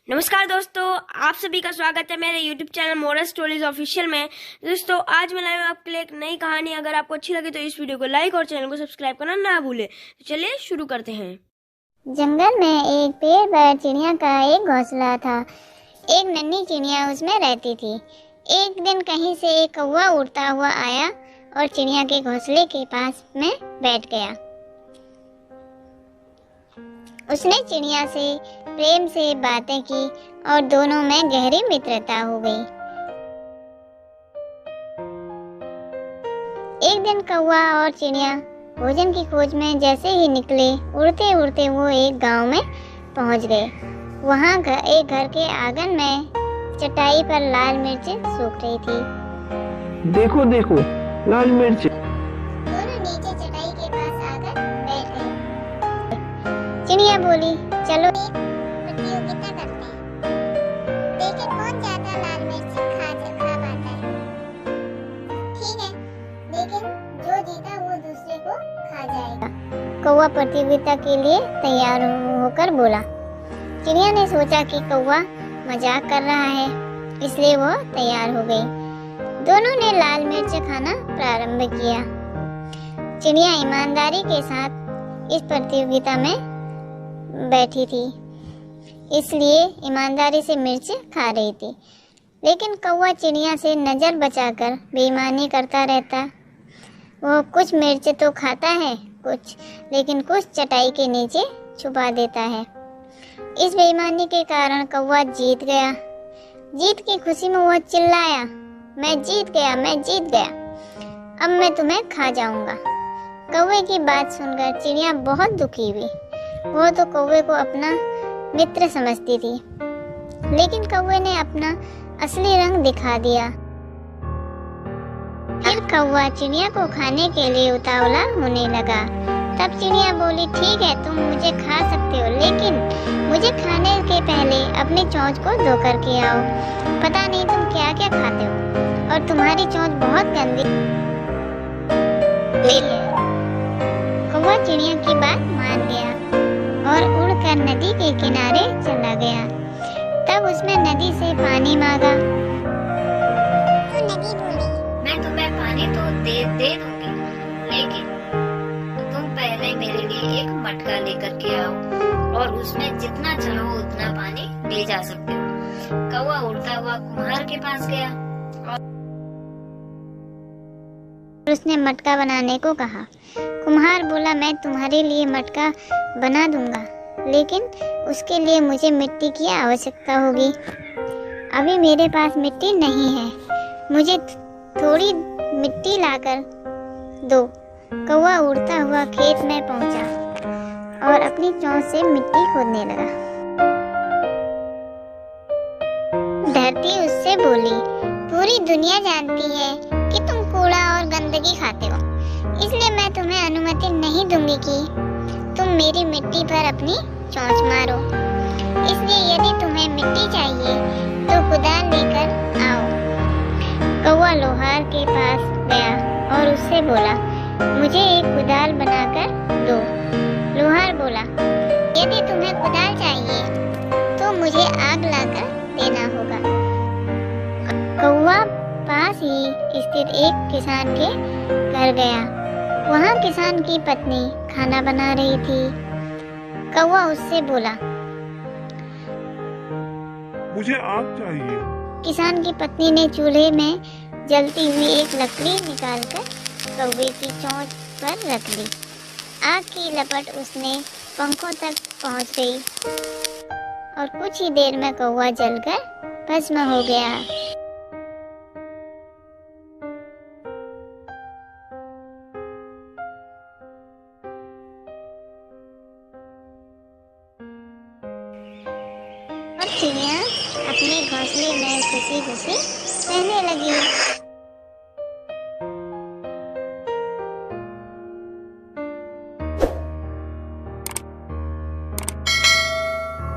नमस्कार दोस्तों, आप सभी का स्वागत है मेरे YouTube channel moral stories official में। दोस्तों, आज मैं लाया हूं आपके लिए एक नई कहानी। अगर आपको अच्छी लगे तो इस वीडियो को लाइक और चैनल को सब्सक्राइब करना ना भूले। तो चलिए शुरू करते हैं। जंगल में एक पेड़ पर चिड़िया का एक घोंसला था। एक नन्ही चिड़िया उसमें रहती थी। एक दिन कहीं से एक कौवा उड़ता हुआ आया और चिड़िया के घोंसले के पास में बैठ गया। उसने चिड़िया से प्रेम से बातें की और दोनों में गहरी मित्रता हो गई। एक दिन कौवा और चिड़िया भोजन की खोज में जैसे ही निकले, उड़ते उड़ते वो एक गांव में पहुंच गए। वहां एक घर के आंगन में चटाई पर लाल मिर्च सूख रही थी। देखो देखो, लाल मिर्च। दोनों नीचे चटाई के पास आकर बैठ गए। चिड़िया बोली, चलो एक प्रतियोगिता करते हैं, देखें कौन ज्यादा लाल मिर्च खा पाता है। ठीक है, लेकिन जो जीता वो दूसरे को खा जाएगा। कौवा प्रतियोगिता के लिए तैयार होकर बोला। चिड़िया ने सोचा कि कौवा मजाक कर रहा है, इसलिए वो तैयार हो गई। दोनों ने लाल मिर्च खाना प्रारंभ किया। चिड़िया ईमानदारी के साथ इस प्रतियोगिता में बैठी थी, इसलिए ईमानदारी से मिर्च खा रही थी। लेकिन कौवा चिड़िया से नजर बचाकर बेईमानी करता रहता। वो कुछ मिर्च तो खाता है, लेकिन कुछ चटाई के नीचे छुपा देता है। इस बेईमानी के कारण कौवा जीत गया। जीत की खुशी में वो चिल्लाया, मैं जीत गया, मैं जीत गया, अब मैं तुम्हें खा जाऊंगा। कौवे की बात सुनकर चिड़िया बहुत दुखी हुई। वो तो कौवे को अपना मित्र समझती थी, लेकिन कौवे ने अपना असली रंग दिखा दिया। फिर कौवा चिड़िया को खाने के लिए उतावला होने लगा। तब चिड़िया बोली, ठीक है, तुम मुझे खा सकते हो, लेकिन मुझे खाने के पहले अपनी चोंच को धो करके आओ। पता नहीं तुम क्या क्या खाते हो और तुम्हारी चोंच बहुत गंदी है। कौवा चिड़िया की बात मान गया और उड़कर नदी के किनारे चला गया। तब उसने नदी से पानी मांगा तो नदी बोली, मैं तुम्हें पानी तो दे दूंगी, लेकिन तुम पहले मेरे लिए एक मटका लेकर के आओ और उसमें जितना चाहो उतना पानी ले जा सकते हो। कौवा उड़ता हुआ कुम्हार के पास गया और उसने मटका बनाने को कहा। कुम्हार बोला, मैं तुम्हारे लिए मटका बना दूंगा, लेकिन उसके लिए मुझे मिट्टी की आवश्यकता होगी। अभी मेरे पास मिट्टी नहीं है, मुझे थोड़ी मिट्टी लाकर दो। कौवा उड़ता हुआ खेत में पहुंचा और अपनी चोंच से मिट्टी खोदने लगा। धरती उससे बोली, पूरी दुनिया जानती है कि तुम कूड़ा और गंदगी खाते हो, इसलिए मैं तुम्हें अनुमति नहीं दूंगी कि तुम मेरी मिट्टी पर अपनी चोंच मारो। इसलिए यदि तुम्हें मिट्टी चाहिए तो कुदाल लेकर आओ। कौवा लोहार के पास गया और उससे बोला, मुझे एक कुदाल बनाकर दो। लोहार बोला, यदि तुम्हें कुदाल चाहिए तो मुझे आग लाकर देना होगा। कौवा पास ही स्थित एक किसान के घर गया। वहाँ किसान की पत्नी खाना बना रही थी। कौवा उससे बोला, मुझे आग चाहिए। किसान की पत्नी ने चूल्हे में जलती हुई एक लकड़ी निकालकर कौवे की चोंच पर रख दी। आग की लपट उसने पंखों तक पहुंच गई और कुछ ही देर में कौवा जलकर भस्म हो गया। और चिड़िया अपने घोंसले में खुशी खुशी रहने लगी।